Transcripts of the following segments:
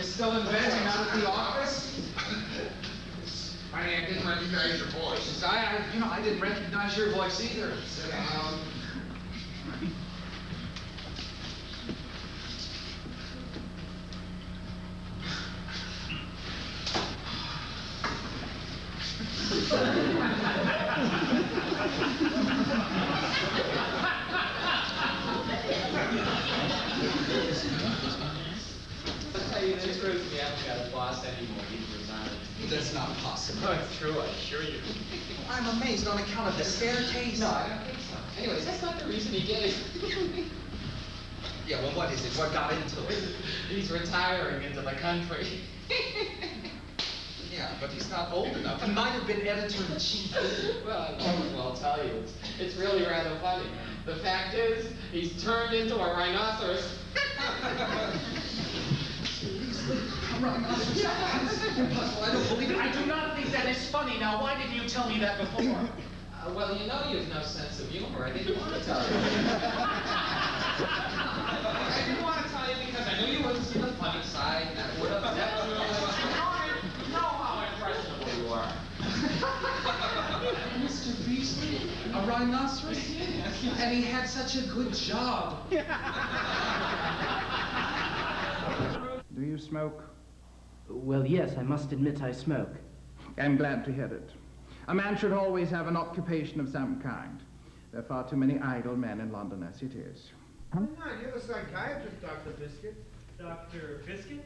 Still inventing out at the office? Honey, I didn't recognize your voice. I didn't recognize your voice either. Sit down. That's not possible. Oh, it's true, I assure you. I'm amazed on account of the staircase. No, I don't think so. Anyways, that's not the reason he gave. Yeah, well, what is it? What got into it? He's retiring into the country. Yeah, but he's not old enough. He might have been editor-in-chief. Well, I'll tell you, it's really rather funny. The fact is, he's turned into a rhinoceros. Rhinoceros? Impossible, I don't believe it. I do not think that is funny. Now, why didn't you tell me that before? Well, you know you have no sense of humor. I didn't want to tell you. I didn't want to tell you because I knew you wouldn't see the funny side. That would upset you. I know how impressionable you are. Mr. Beasley, a rhinoceros? And he had such a good job. Do you smoke? Well, yes, I must admit I smoke. I'm glad to hear it. A man should always have an occupation of some kind. There are far too many idle men in London as it is. Come on, you're the psychiatrist, Dr. Biscuit. Dr. Biscuit?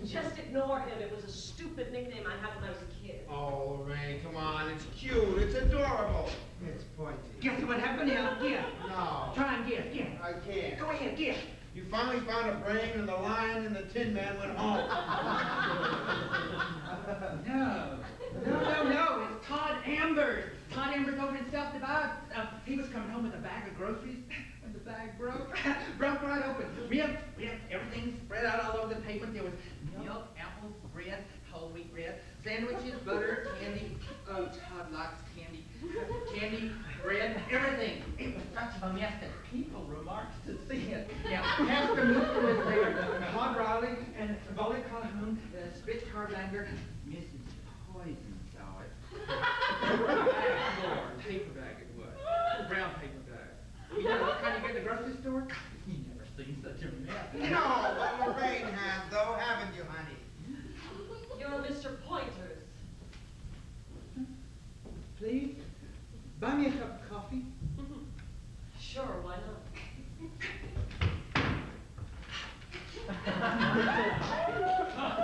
Just ignore him. It was a stupid nickname I had when I was a kid. Oh, Lorraine, come on. It's cute. It's adorable. It's pointy. Guess what happened now? Yeah. No. Try and guess, yeah. I can't. Go ahead, guess. You finally found a brain and the lion and the Tin Man went home. No. No. It's Todd Ambers. Todd Ambers over in South Divide. He was coming home with a bag of groceries, and the bag broke. Broke right open. Milk, everything spread out all over the pavement. There was milk, apples, bread, whole wheat bread, sandwiches, butter, candy. Oh, Todd likes candy. Candy, bread, everything. It was such a mess that people remarked to see it. Now, Pastor Mr. was there, Todd Riley, and Bolly Calhoun, Spitz Belanger, Mrs. Poison saw it. Paper bag it was. Brown paper bag. You know what kind you get at the grocery store? You never seen such a mess. No, but Lorraine has, though, haven't you, honey? You're Mr. Pointers. Please, buy me a cup of coffee. Sure, why not?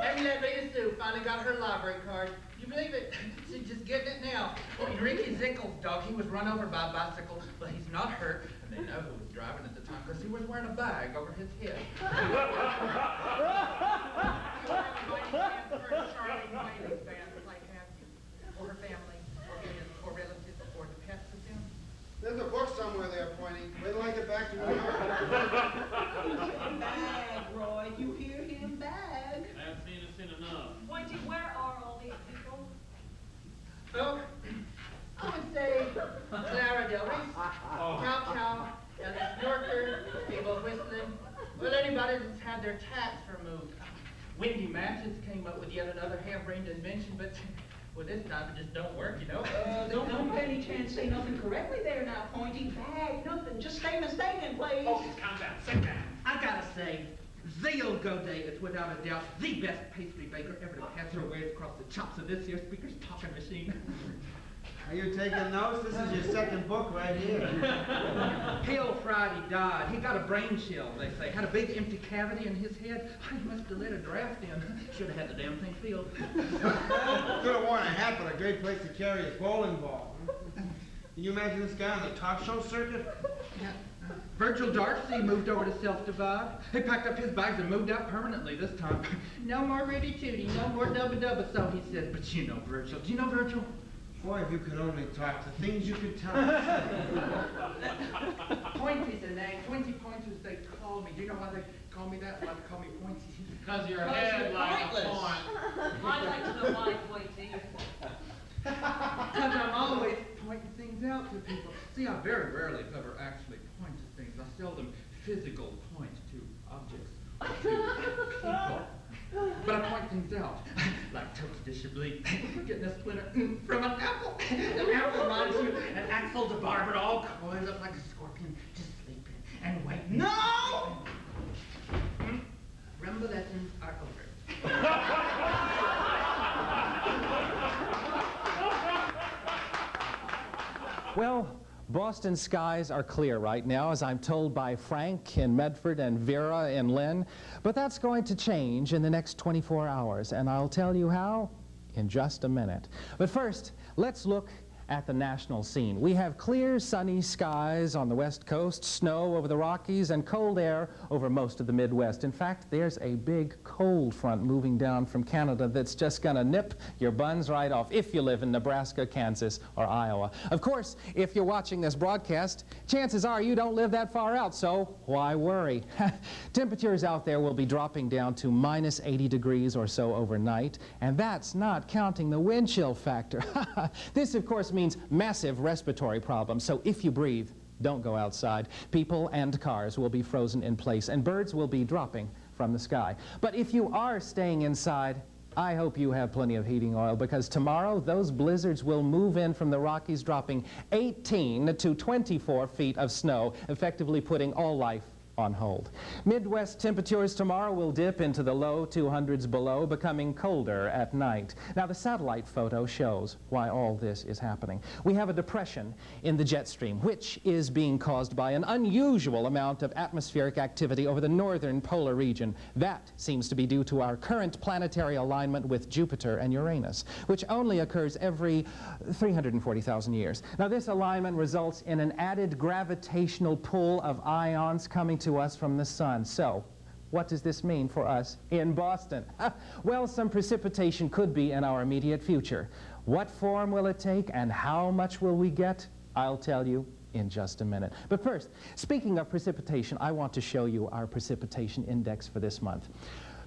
And that lady Sue finally got her library card. You believe it? She's just getting it now. Ricky Zickel's dog, he was run over by a bicycle, but he's not hurt. And they know who was driving at the time because he was wearing a bag over his head. Or her family, or relatives, or the pets of them. There's a book somewhere there pointing. Wait till I get back to New York. Bag, Roy. You hear him? Bag. I haven't seen enough. Pointy, where are all these people? Oh, I would say Clara Del Reese, Chow Chow, Alice Yorker, people whistling. Well, anybody that's had their tats removed. Wendy Matches came up with yet another harebrained invention, but well, this time it just don't work, you know. Don't by any chance say nothing correctly there now, Pointy. Bag, nothing. Just stay mistaken, please. Oh, calm down, sit down. I gotta say, Zale Godet is without a doubt the best pastry baker ever to pass her ways across the chops of this here speaker's talking machine. Are you taking notes? This is your second book right here. Pale Friday died. He got a brain chill, they say. Had a big empty cavity in his head. He must have let a draft in. Should have had the damn thing filled. Could have worn a hat, but a great place to carry his bowling ball. Can you imagine this guy on the talk show circuit? Yeah. Virgil Darcy moved over to Self Divide. He packed up his bags and moved out permanently this time. No more Rudy Tooty, no more Dubba Dubba, so he said. But you know Virgil. Do you know Virgil? Boy, if you could only talk, the things you could tell. Pointy's a name. 20 pointers they call me. Do you know why they call me that? Why they call me Pointy? Because your head like a point. I'd like to know why, Pointy. Because I'm always pointing things out to people. See, I very rarely, if ever, actually point to things. I seldom physical point to objects, to people. But I point things out, like toast de chablis, getting a splinter from an apple. An apple reminds you, an axle to barber, all coiled up like a scorpion, just sleeping and waiting. No! Rumble lessons are over. Well, Boston skies are clear right now, as I'm told by Frank in Medford and Vera in Lynn. But that's going to change in the next 24 hours, and I'll tell you how in just a minute. But first, let's look at the national scene. We have clear, sunny skies on the West Coast, snow over the Rockies, and cold air over most of the Midwest. In fact, there's a big cold front moving down from Canada that's just going to nip your buns right off if you live in Nebraska, Kansas, or Iowa. Of course, if you're watching this broadcast, chances are you don't live that far out, so why worry? Temperatures out there will be dropping down to minus 80 degrees or so overnight, and that's not counting the wind chill factor. This, of course, means massive respiratory problems, so if you breathe, don't go outside. People and cars will be frozen in place, and birds will be dropping from the sky. But if you are staying inside, I hope you have plenty of heating oil, because tomorrow those blizzards will move in from the Rockies, dropping 18 to 24 feet of snow, effectively putting all life on hold. Midwest temperatures tomorrow will dip into the low 200s below, becoming colder at night. Now, the satellite photo shows why all this is happening. We have a depression in the jet stream, which is being caused by an unusual amount of atmospheric activity over the northern polar region. That seems to be due to our current planetary alignment with Jupiter and Uranus, which only occurs every 340,000 years. Now, this alignment results in an added gravitational pull of ions coming to us from the sun. So, what does this mean for us in Boston? Well, some precipitation could be in our immediate future. What form will it take and how much will we get? I'll tell you in just a minute. But first, speaking of precipitation, I want to show you our precipitation index for this month.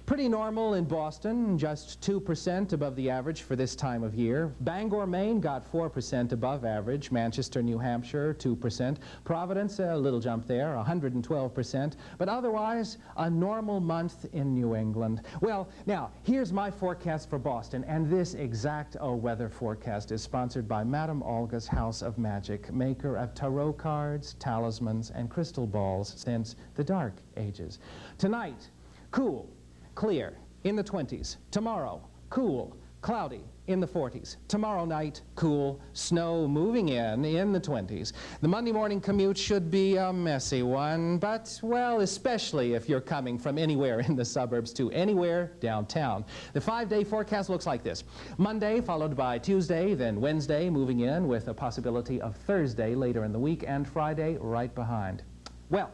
Pretty normal in Boston, just 2% above the average for this time of year. Bangor, Maine got 4% above average. Manchester, New Hampshire, 2%. Providence, a little jump there, 112%. But otherwise, a normal month in New England. Well, now, here's my forecast for Boston, and this exact weather forecast is sponsored by Madame Olga's House of Magic, maker of tarot cards, talismans, and crystal balls since the Dark Ages. Tonight, cool, clear, in the 20s. Tomorrow, cool, cloudy, in the 40s. Tomorrow night, cool, snow moving in the 20s. The Monday morning commute should be a messy one, but, well, especially if you're coming from anywhere in the suburbs to anywhere downtown. The 5-day forecast looks like this. Monday, followed by Tuesday, then Wednesday, moving in with a possibility of Thursday later in the week, and Friday right behind. Well,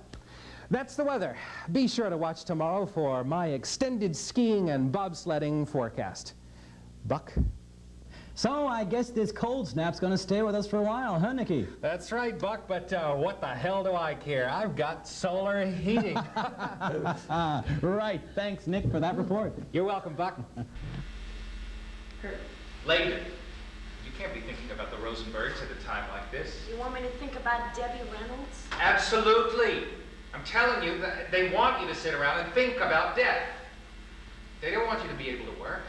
that's the weather. Be sure to watch tomorrow for my extended skiing and bobsledding forecast. Buck? So I guess this cold snap's going to stay with us for a while, huh, Nicky? That's right, Buck, but what the hell do I care? I've got solar heating. Right. Thanks, Nick, for that report. You're welcome, Buck. Later. You can't be thinking about the Rosenbergs at a time like this. You want me to think about Debbie Reynolds? Absolutely. I'm telling you that they want you to sit around and think about death. They don't want you to be able to work.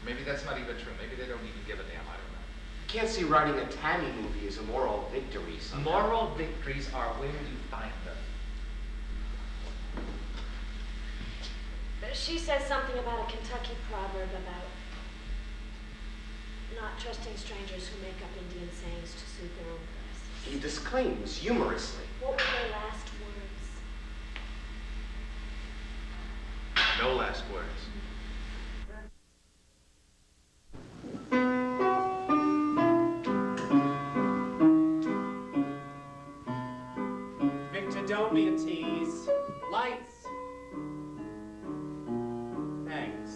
Maybe that's not even true. Maybe they don't even give a damn. I don't know. You can't see writing a Tammy movie as a moral victory somehow. Moral victories are where you find them. She says something about a Kentucky proverb about not trusting strangers who make up Indian sayings to suit their own purposes. He disclaims humorously. What were their last words? No last words. Victor, don't be a tease. Lights. Thanks.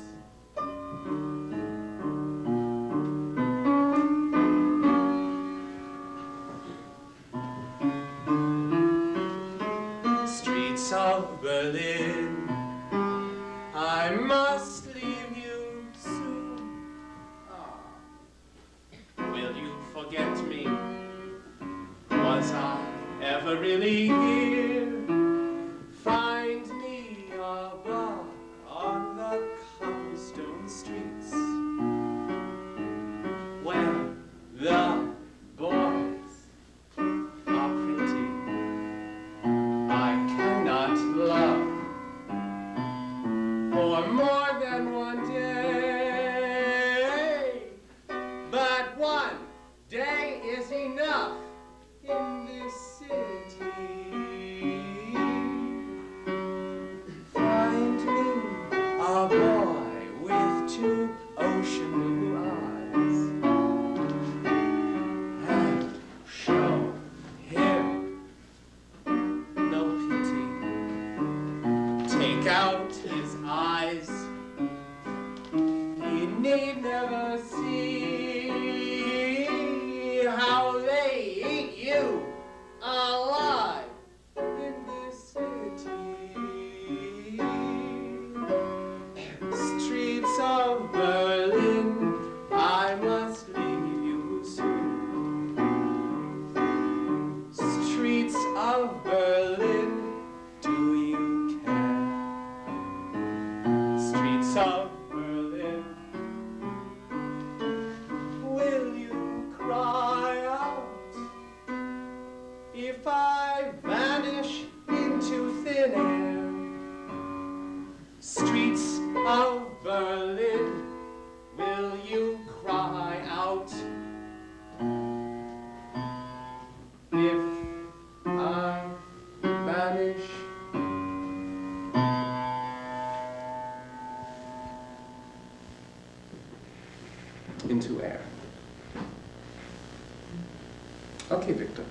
Streets of Berlin, I must leave you soon. Will you forget me? Was I ever really here? Find me a bar on the cobblestone streets where the boys are pretty. I cannot love for more than one day, but one day is enough in this city. Find me a boy with 2 ocean blue eyes and show him no pity. Take out his eyes, he need never see how they eat you alive in this city. Streets of Berlin, I must leave you soon. Streets of Berlin, do you care? Streets of Berlin, will you cry out if I vanish. Into air. Okay, Victor,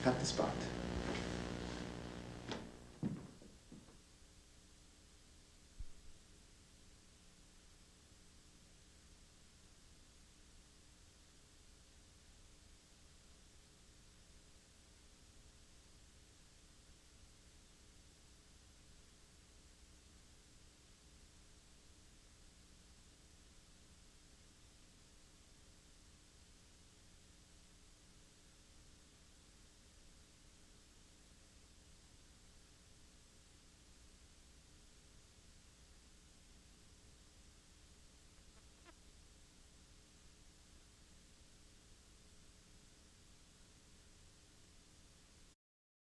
at the spot.